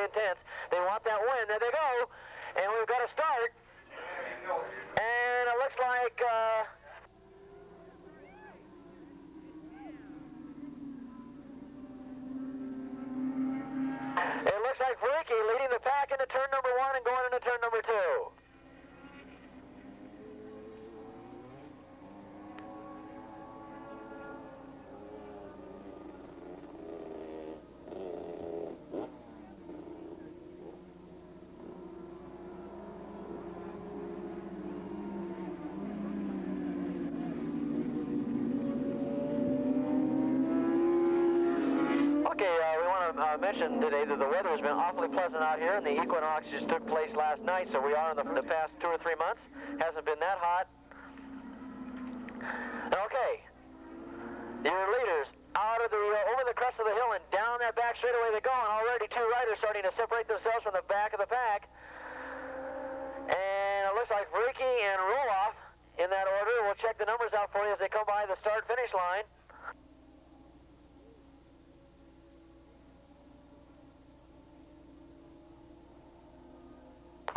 intense. They want that win. There they go. And we've got to start. And it looks like... it looks like Freaky leading the pack into turn number 1 and going into turn number 2. Mentioned today that the weather has been awfully pleasant out here, and the equinox just took place last night, so we are in the past 2 or 3 months. Hasn't been that hot. Okay, your leaders out of the over the crest of the hill and down that back straightaway they go, and already 2 riders starting to separate themselves from the back of the pack. And it looks like Freaky and Roloff in that order. We'll check the numbers out for you as they come by the start-finish line.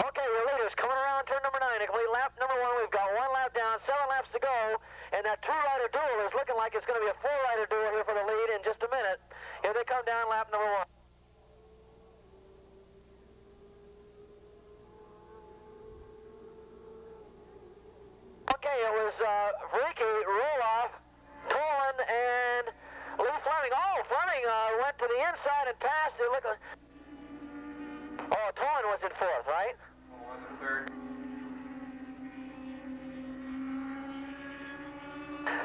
Okay, your leaders coming around turn number 9, a complete lap number 1. We've got 1 lap down, 7 laps to go, and that 2-rider duel is looking like it's going to be a 4-rider duel here for the lead in just a minute. Here they come down lap number 1. Okay, it was Freaky, Roloff, Tolan, and Lee Fleming. Oh, Fleming went to the inside and passed. It looked like... Oh, Tolan was in 4th, right? Was in 3rd.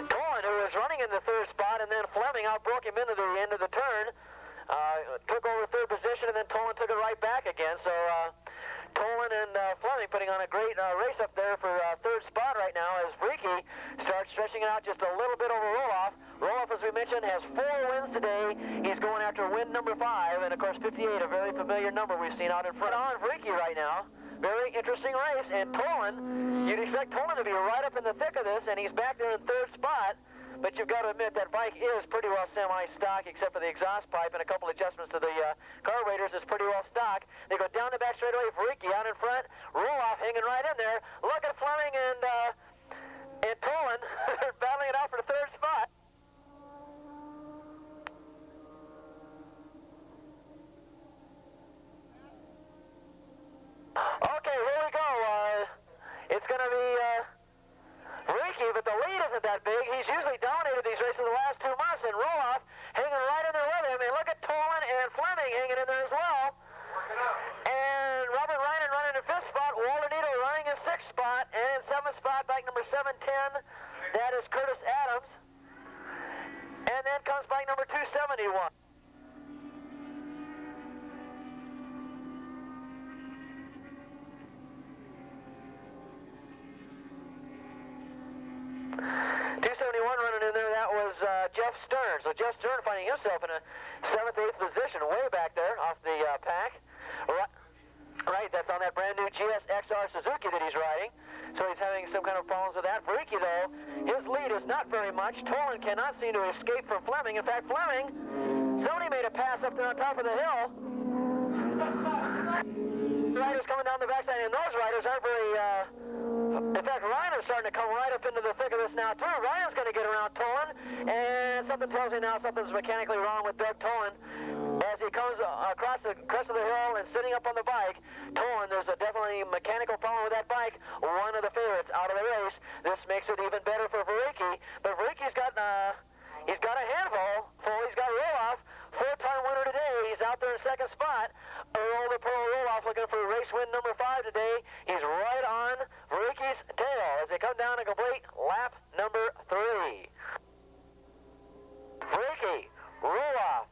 Tolan, who was running in the 3rd spot, and then Fleming outbroke him into the end of the turn, took over 3rd position, and then Tolan took it right back again. So Tolan and Fleming putting on a great race up there for 3rd spot right now as Freaky starts stretching it out just a little bit over Roloff. Roloff, as we mentioned, has 4 wins today. He's going after win number 5, and of course 58, a very familiar number we've seen out in front on Freaky right now. Very interesting race, and Tolan, you'd expect Tolan to be right up in the thick of this, and he's back there in 3rd spot. But you've got to admit that bike is pretty well semi-stock, except for the exhaust pipe and a couple adjustments to the carburetors. It's pretty well stock. They go down the back straightaway. Freaky out in front. Roloff hanging right in there. Look at Fleming and Tolan battling it out for the 3rd spot. Okay, here we go. It's going to be... Freaky, but the lead isn't that big. He's usually dominated these races the last 2 months, and Roloff hanging right in there with him. And look at Tolan and Fleming hanging in there as well. And Robert Reinen running in 5th spot. Walter Nito running in 6th spot. And in 7th spot, bike number 710. That is Curtis Adams. And then comes bike number 271. Running in there, that was Jeff Stern. So Jeff Stern finding himself in a 7th, 8th position, way back there off the pack. Right, that's on that brand new GSXR Suzuki that he's riding. So he's having some kind of problems with that. Freaky, though, his lead is not very much. Tolan cannot seem to escape from Fleming. In fact, Fleming, somebody made a pass up there on top of the hill. Riders coming down the backside, and those riders aren't very... in fact, Ryan is starting to come right up into the thick of this now, too. Ryan's going to get around Tolan, and something tells me now something's mechanically wrong with Doug Tolan. As he comes across the crest of the hill and sitting up on the bike, Tolan, there's a definitely mechanical problem with that bike. One of the favorites out of the race. This makes it even better for Freaky, but Freaky's got a handful. He's got Roloff, 4-time winner today. He's out there in 2nd spot. Earl the Pearl Roloff looking for race win number 5 today. He's right on Freaky's tail as they come down to complete lap number 3. Freaky, Roloff.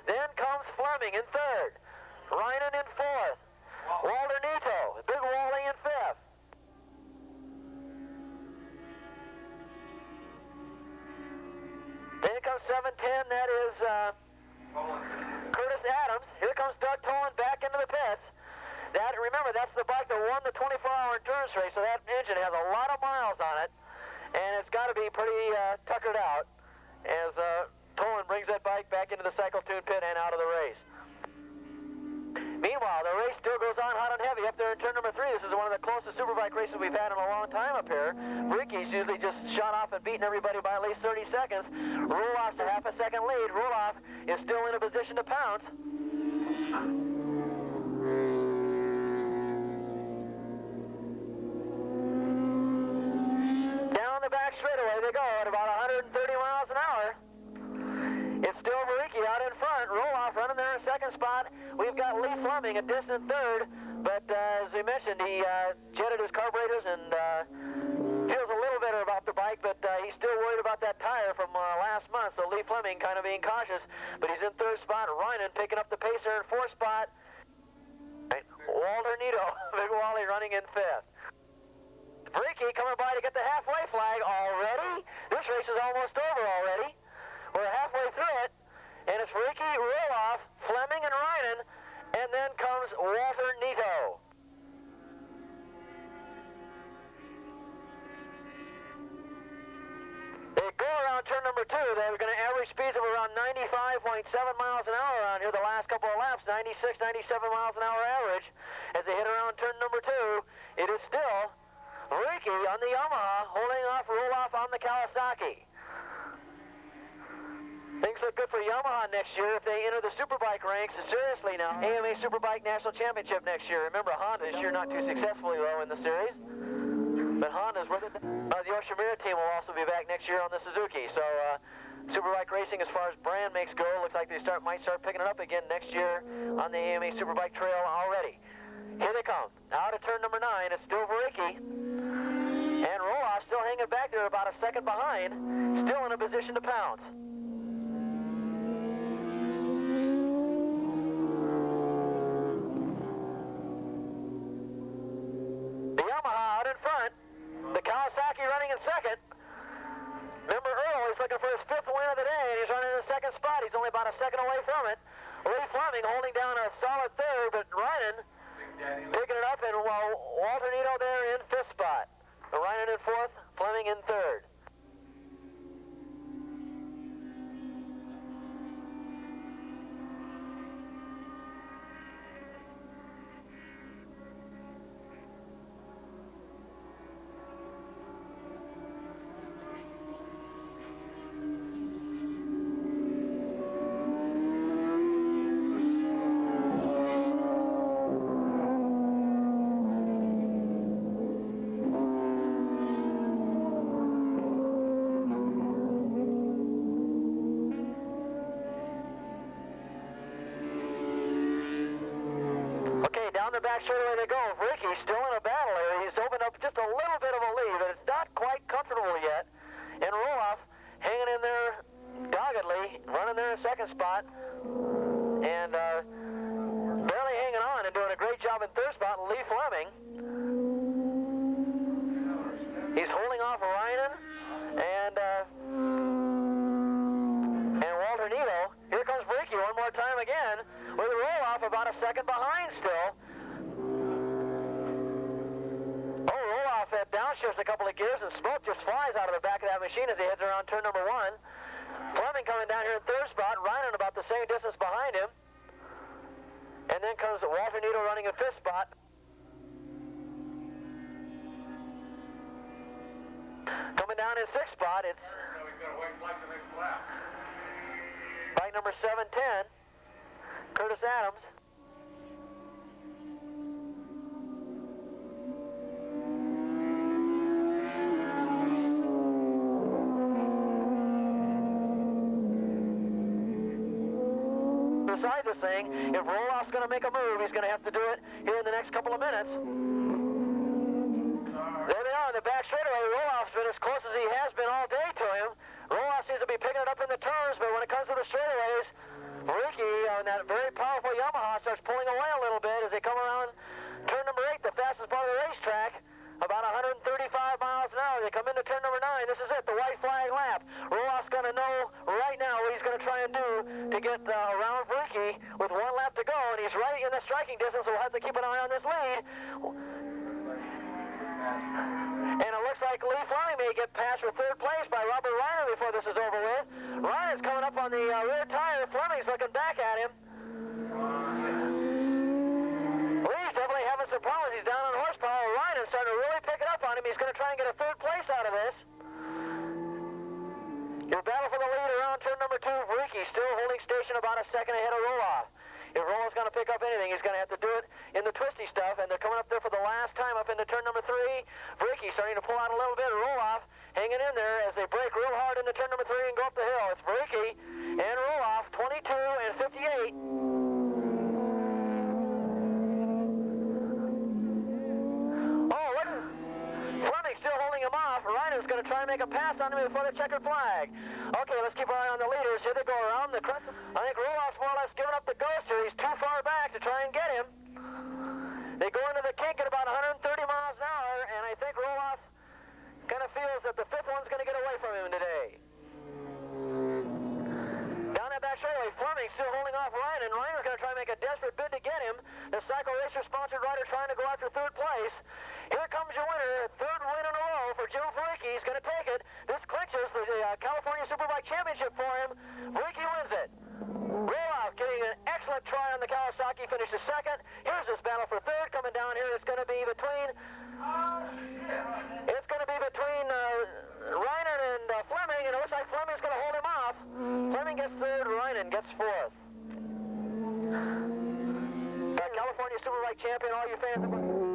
Then comes Fleming in 3rd. Reinen in 4th. Walter Nito, Big Wally in 5th. Then comes 710, that is Curtis Adams. Here comes Doug Tolan back into the pits. Remember, that's the bike that won the 24-hour endurance race, so that engine has a lot of miles on it, and it's got to be pretty tuckered out as Tolan brings that bike back into the cycle tune pit and out of the race. Meanwhile, still goes on hot and heavy up there in turn number 3. This is one of the closest superbike races we've had in a long time up here. Ricky's usually just shot off and beaten everybody by at least 30 seconds. Roloff's a half a second lead. Roloff is still in a position to pounce. Down the back straightaway they go at about 130 miles an hour. It's still Vericki out in front. Roloff running there in second spot. We've got Lee Fleming a distant third, but as we mentioned, he jetted his carburetors and feels a little better about the bike, but he's still worried about that tire from last month, so Lee Fleming kind of being cautious, but he's in third spot. Reinen picking up the pacer in fourth spot. Walter Nito, Big Wally running in fifth. Vericki coming by to get the halfway flag already. This race is almost over already. We're halfway through it, and it's Vericki, Roloff, Fleming, and Reinen, and then comes Walter Nito. They go around turn number 2. They're going to average speeds of around 95.7 miles an hour around here the last couple of laps, 96, 97 miles an hour average. As they hit around turn number 2, it is still Vericki on the Yamaha holding off Roloff on the Kawasaki. Things look good for Yamaha next year if they enter the Superbike ranks seriously now. AMA Superbike National Championship next year. Remember, Honda this year not too successfully, though, in the series. But Honda's with it. The Yoshimura team will also be back next year on the Suzuki. So, Superbike racing, as far as brand makes go, looks like they might start picking it up again next year on the AMA Superbike trail already. Here they come. Out of turn number 9, it's still Vericki. And Roloff still hanging back there about a second behind. Still in a position to pounce. Yamaha out in front. The Kawasaki running in second. Remember Earl, he's looking for his 5th win of the day, and he's running in the second spot. He's only about a second away from it. Lee Fleming holding down a solid third, but Reinen picking it up, and Walter Nito there in 5th spot. Reinen in 4th, Fleming in 3rd. Down the back straightaway they go. Vericki still in a battle here. He's opened up just a little bit of a lead, but it's not quite comfortable yet. And Roloff hanging in there doggedly, running there in second spot, and barely hanging on and doing a great job in third spot. Lee Fleming. He's holding off Reinen and Walter Nito. Here comes Vericki one more time again, with Roloff about a second behind still. Downshifts a couple of gears and smoke just flies out of the back of that machine as he heads around turn number 1. Fleming coming down here in third spot, Reinen about the same distance behind him. And then comes Walter Nito running in 5th spot. Coming down in 6th spot, it's bike number 710, Curtis Adams. Decide this thing. If Roloff's going to make a move, he's going to have to do it here in the next couple of minutes. There they are in the back straightaway. Roloff's been as close as he has been all day to him. Roloff seems to be picking it up in the turns, but when it comes to the straightaways, Vericki on that very powerful Yamaha starts pulling away a little bit as they come around turn number 8, the fastest part of the racetrack. About 135 miles an hour. They come into turn number 9. This is it, the white flag lap. Roloff's going to know right now what he's going to try and do to get around Vericki with 1 lap to go, and he's right in the striking distance, so we'll have to keep an eye on this lead. And it looks like Lee Fleming may get passed for 3rd place by Robert Reiner before this is over with. Reiner's coming up on the rear tire. Fleming's looking back at him. Lee try and get a third place out of this. Your battle for the lead around turn number 2, Vriki still holding station about a second ahead of Roloff. If Roloff's going to pick up anything, he's going to have to do it in the twisty stuff, and they're coming up there for the last time up into turn number 3. Vriki starting to pull out a little bit. Roloff hanging in there as they break real hard into turn number 3 and go up the hill. It's Vriki and Roloff, 22 and 58. Oh, look. Fleming still holding him off. Reiner's going to try and make a pass on him before the checkered flag. Okay, let's keep our eye on the leaders. Here they go around the crest. I think Roloff's more or less giving up the ghost here. He's too far back to try and get him. They go into the kink at about 130 miles an hour, and I think Roloff kind of feels that the 5th one's going to get away from him today. Down that back straightaway, Fleming still holding off Reiner, and Reiner's going to try and make a desperate bid to get him. The Cycle Racer sponsored rider trying to go after 3rd place. Here comes your winner, 3rd win in a row for Joe Vriki. He's going to take it. This clinches the California Superbike Championship for him. Vriki wins it. Roloff getting an excellent try on the Kawasaki, finishes 2nd. Here's this battle for 3rd coming down here. It's going to be between Reiner and Fleming, and it looks like Fleming's going to hold him off. Fleming gets 3rd, Reiner gets 4th. California Superbike champion, all you fans.